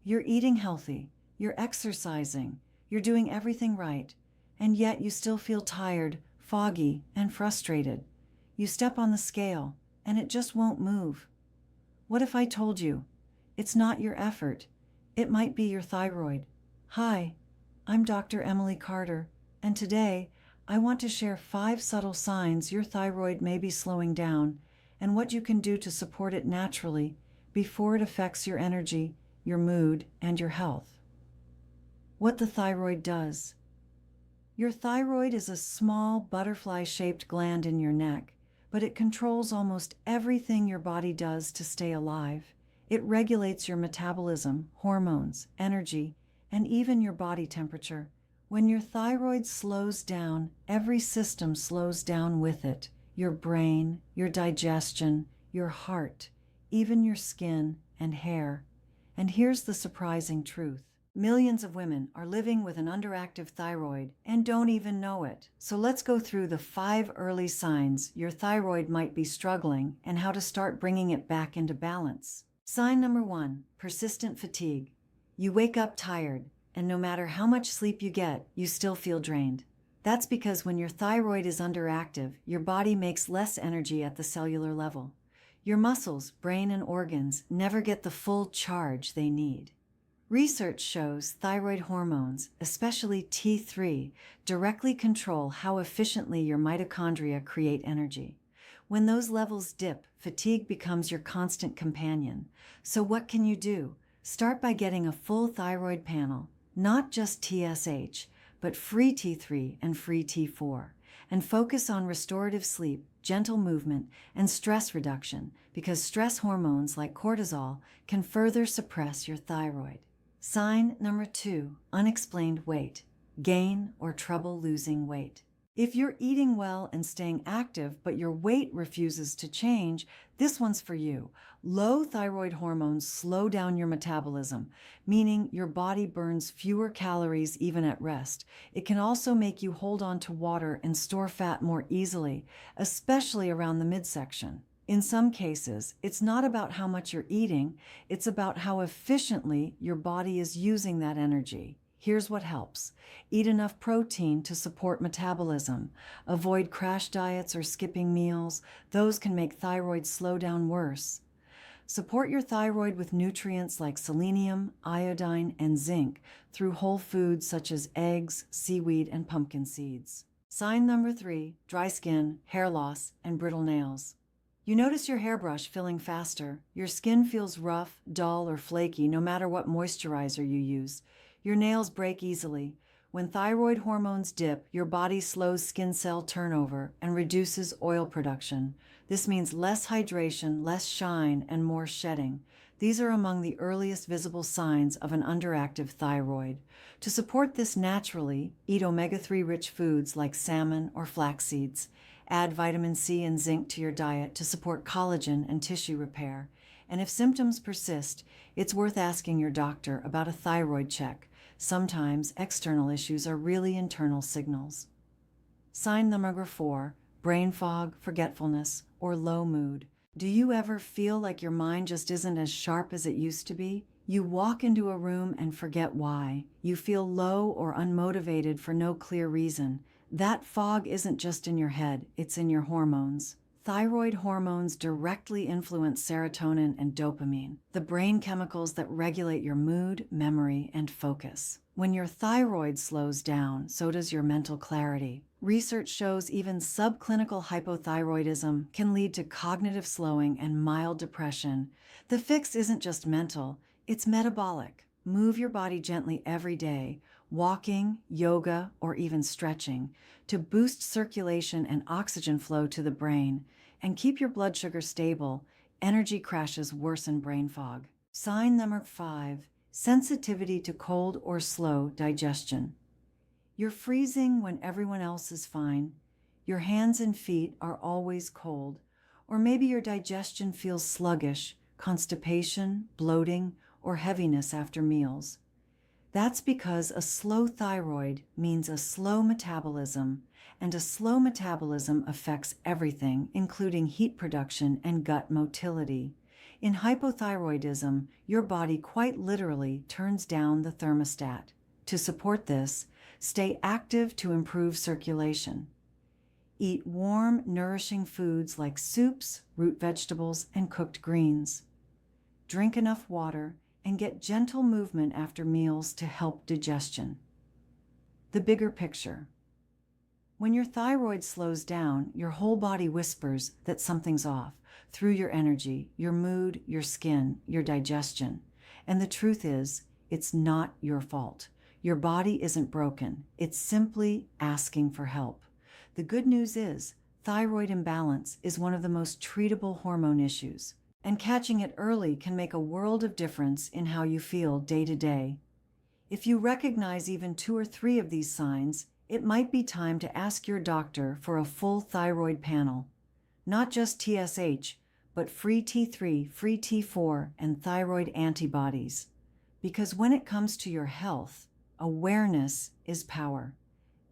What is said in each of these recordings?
You're eating healthy, you're exercising, you're doing everything right, and yet you still feel tired, foggy, and frustrated. You step on the scale, and it just won't move. What if I told you, it's not your effort, it might be your thyroid? Hi, I'm Dr. Emily Carter, and today I want to share 5 subtle signs your thyroid may be slowing down and what you can do to support it naturally before it affects your energy, your mood, and your health. What the thyroid does. Your thyroid is a small butterfly-shaped gland in your neck, but it controls almost everything your body does to stay alive. It regulates your metabolism, hormones, energy, and even your body temperature. When your thyroid slows down, every system slows down with it. Your brain, your digestion, your heart, even your skin and hair. And here's the surprising truth. Millions of women are living with an underactive thyroid and don't even know it. So let's go through the 5 early signs your thyroid might be struggling and how to start bringing it back into balance. Sign number 1, persistent fatigue. You wake up tired, and no matter how much sleep you get, you still feel drained. That's because when your thyroid is underactive, your body makes less energy at the cellular level. Your muscles, brain, and organs never get the full charge they need. Research shows thyroid hormones, especially T3, directly control how efficiently your mitochondria create energy. When those levels dip, fatigue becomes your constant companion. So what can you do? Start by getting a full thyroid panel, not just TSH, but free T3 and free T4, and focus on restorative sleep, gentle movement, and stress reduction, because stress hormones like cortisol can further suppress your thyroid. Sign number 2, unexplained weight, gain or trouble losing weight. If you're eating well and staying active, but your weight refuses to change, this one's for you. Low thyroid hormones slow down your metabolism, meaning your body burns fewer calories even at rest. It can also make you hold on to water and store fat more easily, especially around the midsection. In some cases, it's not about how much you're eating, it's about how efficiently your body is using that energy. Here's what helps. Eat enough protein to support metabolism. Avoid crash diets or skipping meals. Those can make thyroid slow down worse. Support your thyroid with nutrients like selenium, iodine, and zinc through whole foods such as eggs, seaweed, and pumpkin seeds. Sign number 3, dry skin, hair loss, and brittle nails. You notice your hairbrush filling faster, your skin feels rough, dull, or flaky no matter what moisturizer you use. Your nails break easily. When thyroid hormones dip, your body slows skin cell turnover and reduces oil production. This means less hydration, less shine, and more shedding. These are among the earliest visible signs of an underactive thyroid. To support this naturally, eat omega-3 rich foods like salmon or flax seeds. Add vitamin C and zinc to your diet to support collagen and tissue repair. And if symptoms persist, it's worth asking your doctor about a thyroid check. Sometimes external issues are really internal signals. Sign number 4, brain fog, forgetfulness, or low mood. Do you ever feel like your mind just isn't as sharp as it used to be? You walk into a room and forget why. You feel low or unmotivated for no clear reason. That fog isn't just in your head, it's in your hormones. Thyroid hormones directly influence serotonin and dopamine, the brain chemicals that regulate your mood, memory, and focus. When your thyroid slows down, so does your mental clarity. Research shows even subclinical hypothyroidism can lead to cognitive slowing and mild depression. The fix isn't just mental, it's metabolic. Move your body gently every day, walking, yoga, or even stretching, to boost circulation and oxygen flow to the brain, and keep your blood sugar stable. Energy crashes worsen brain fog. Sign number 5, sensitivity to cold or slow digestion. You're freezing when everyone else is fine. Your hands and feet are always cold, or maybe your digestion feels sluggish, constipation, bloating, or heaviness after meals. That's because a slow thyroid means a slow metabolism, and a slow metabolism affects everything, including heat production and gut motility. In hypothyroidism, your body quite literally turns down the thermostat. To support this, stay active to improve circulation. Eat warm, nourishing foods like soups, root vegetables, and cooked greens. Drink enough water and get gentle movement after meals to help digestion. The bigger picture. When your thyroid slows down, your whole body whispers that something's off through your energy, your mood, your skin, your digestion. And the truth is, it's not your fault. Your body isn't broken. It's simply asking for help. The good news is, thyroid imbalance is one of the most treatable hormone issues, and catching it early can make a world of difference in how you feel day to day. If you recognize even 2 or 3 of these signs, it might be time to ask your doctor for a full thyroid panel. Not just TSH, but free T3, free T4, and thyroid antibodies. Because when it comes to your health, awareness is power.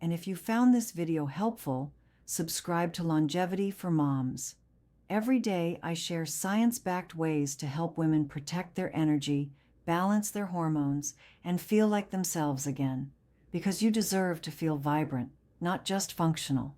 And if you found this video helpful, subscribe to Longevity for Moms. Every day, I share science-backed ways to help women protect their energy, balance their hormones, and feel like themselves again. Because you deserve to feel vibrant, not just functional.